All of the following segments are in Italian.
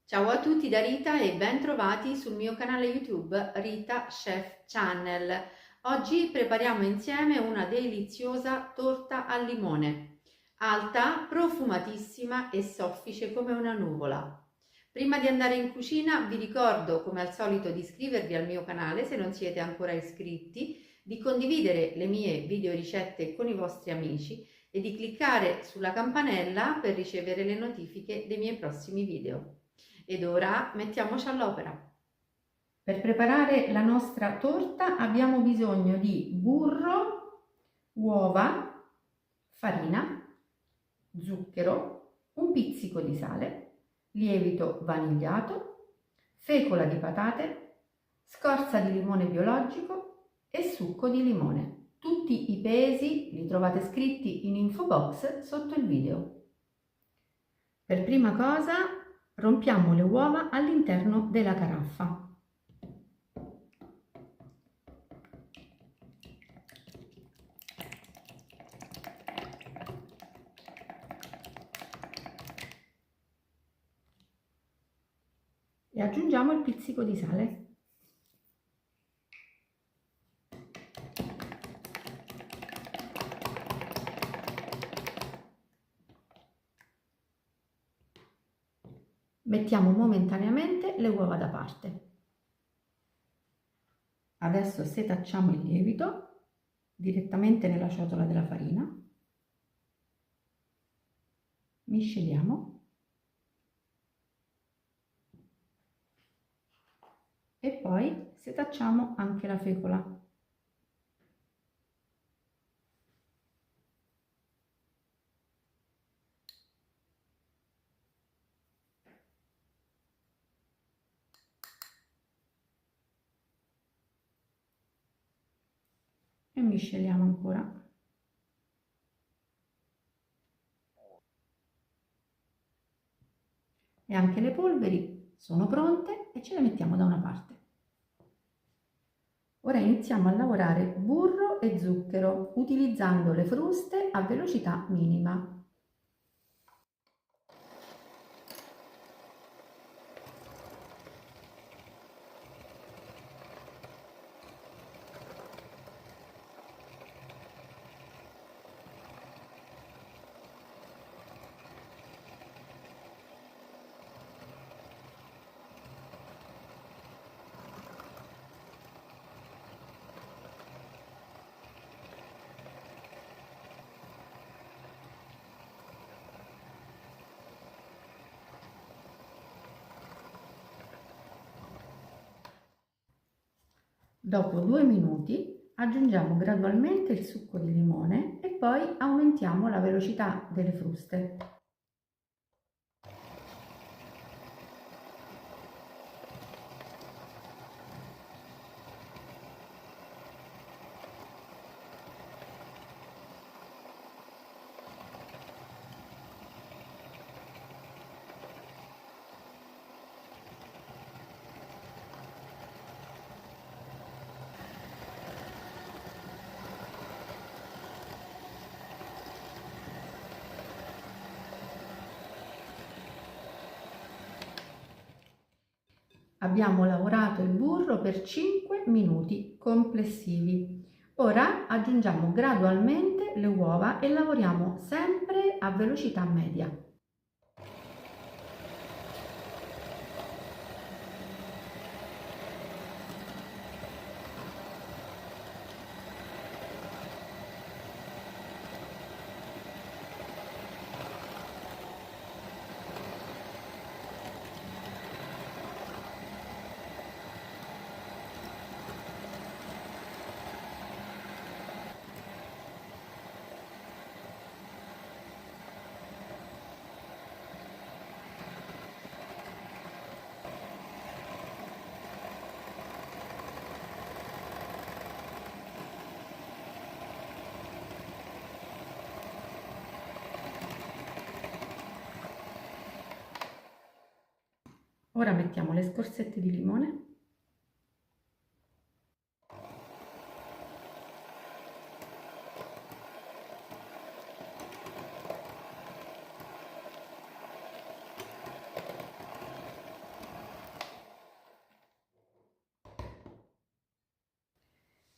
Ciao a tutti da Rita e ben trovati sul mio canale YouTube Rita Chef Channel. Oggi prepariamo insieme una deliziosa torta al limone, alta, profumatissima e soffice come una nuvola. Prima di andare in cucina vi ricordo come al solito di iscrivervi al mio canale se non siete ancora iscritti, di condividere le mie video ricette con i vostri amici e di cliccare sulla campanella per ricevere le notifiche dei miei prossimi video. Ed ora mettiamoci all'opera. Per preparare la nostra torta abbiamo bisogno di burro, uova, farina, zucchero, un pizzico di sale, lievito vanigliato, fecola di patate, scorza di limone biologico e succo di limone. Tutti i pesi li trovate scritti in info box sotto il video. Per prima cosa rompiamo le uova all'interno della caraffa. E aggiungiamo il pizzico di sale. Mettiamo momentaneamente le uova da parte. Adesso setacciamo il lievito direttamente nella ciotola della farina. Misceliamo e poi setacciamo anche la fecola. E misceliamo ancora. E anche le polveri sono pronte e ce le mettiamo da una parte. Ora iniziamo a lavorare burro e zucchero utilizzando le fruste a velocità minima. Dopo 2 minuti aggiungiamo gradualmente il succo di limone e poi aumentiamo la velocità delle fruste. Abbiamo lavorato il burro per 5 minuti complessivi. Ora aggiungiamo gradualmente le uova e lavoriamo sempre a velocità media. Ora mettiamo le scorzette di limone.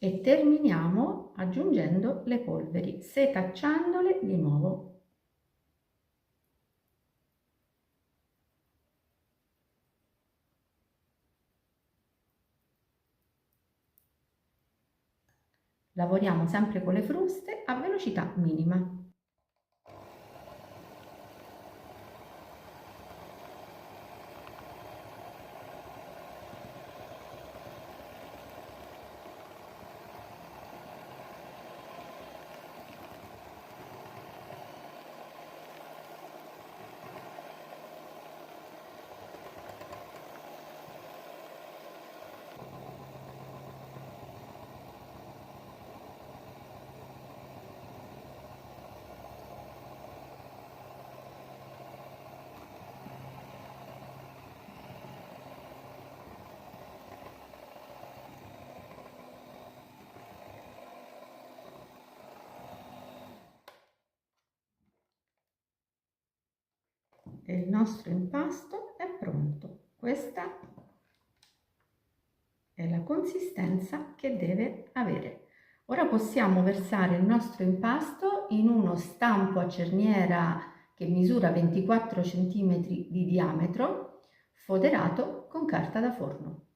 e terminiamo aggiungendo le polveri. Setacciandole di nuovo. Lavoriamo sempre con le fruste a velocità minima. E il nostro impasto è pronto. Questa è la consistenza che deve avere. Ora possiamo versare il nostro impasto in uno stampo a cerniera che misura 24 cm di diametro, foderato con carta da forno.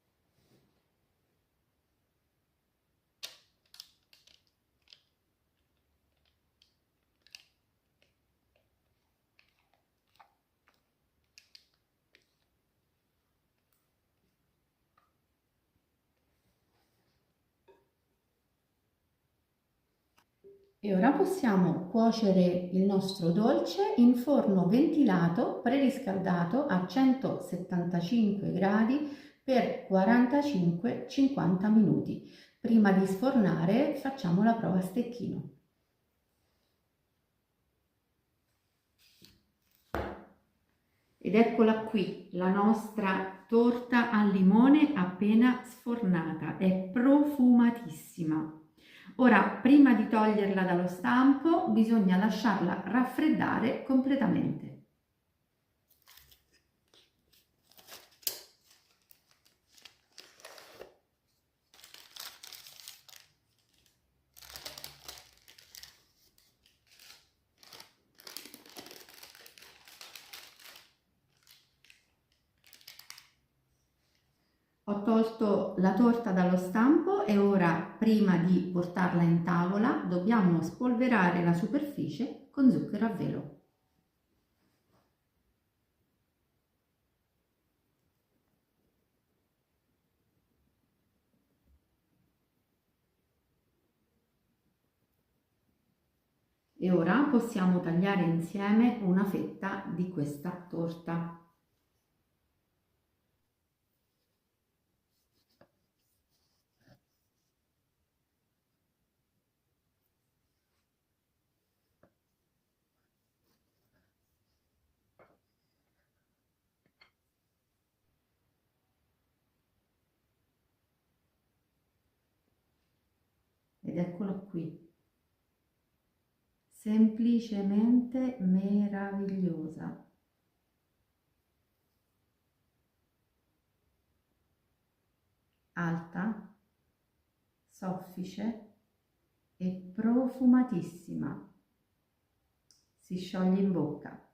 E ora possiamo cuocere il nostro dolce in forno ventilato preriscaldato a 175 gradi per 45-50 minuti. Prima di sfornare facciamo la prova a stecchino. Ed eccola qui, la nostra torta al limone appena sfornata, è profumatissima. Ora, prima di toglierla dallo stampo, bisogna lasciarla raffreddare completamente. Ho tolto la torta dallo stampo e ora, prima di portarla in tavola, dobbiamo spolverare la superficie con zucchero a velo. E ora possiamo tagliare insieme una fetta di questa torta. Ed eccola qui, semplicemente meravigliosa. Alta, soffice e profumatissima. Si scioglie in bocca.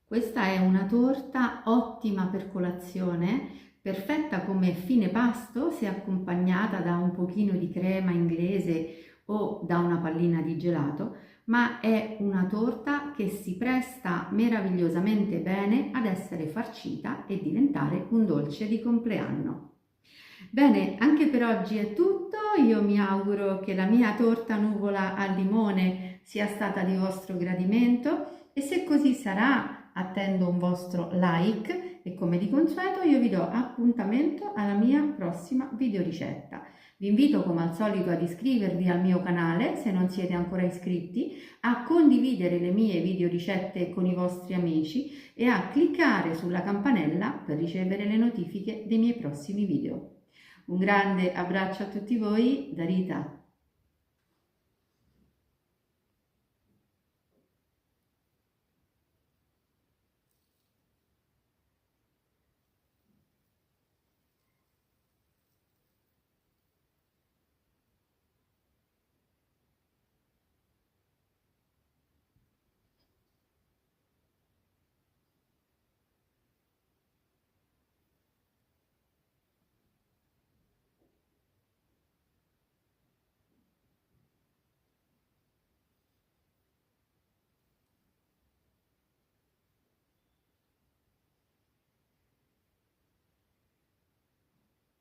Questa è una torta ottima per colazione, perfetta come fine pasto se accompagnata da un pochino di crema inglese o da una pallina di gelato, ma è una torta che si presta meravigliosamente bene ad essere farcita e diventare un dolce di compleanno. Bene, anche per oggi è tutto. Io mi auguro che la mia torta nuvola al limone sia stata di vostro gradimento e se così sarà attendo un vostro like e come di consueto io vi do appuntamento alla mia prossima videoricetta. Vi invito come al solito ad iscrivervi al mio canale se non siete ancora iscritti, a condividere le mie videoricette con i vostri amici e a cliccare sulla campanella per ricevere le notifiche dei miei prossimi video. Un grande abbraccio a tutti voi da Rita.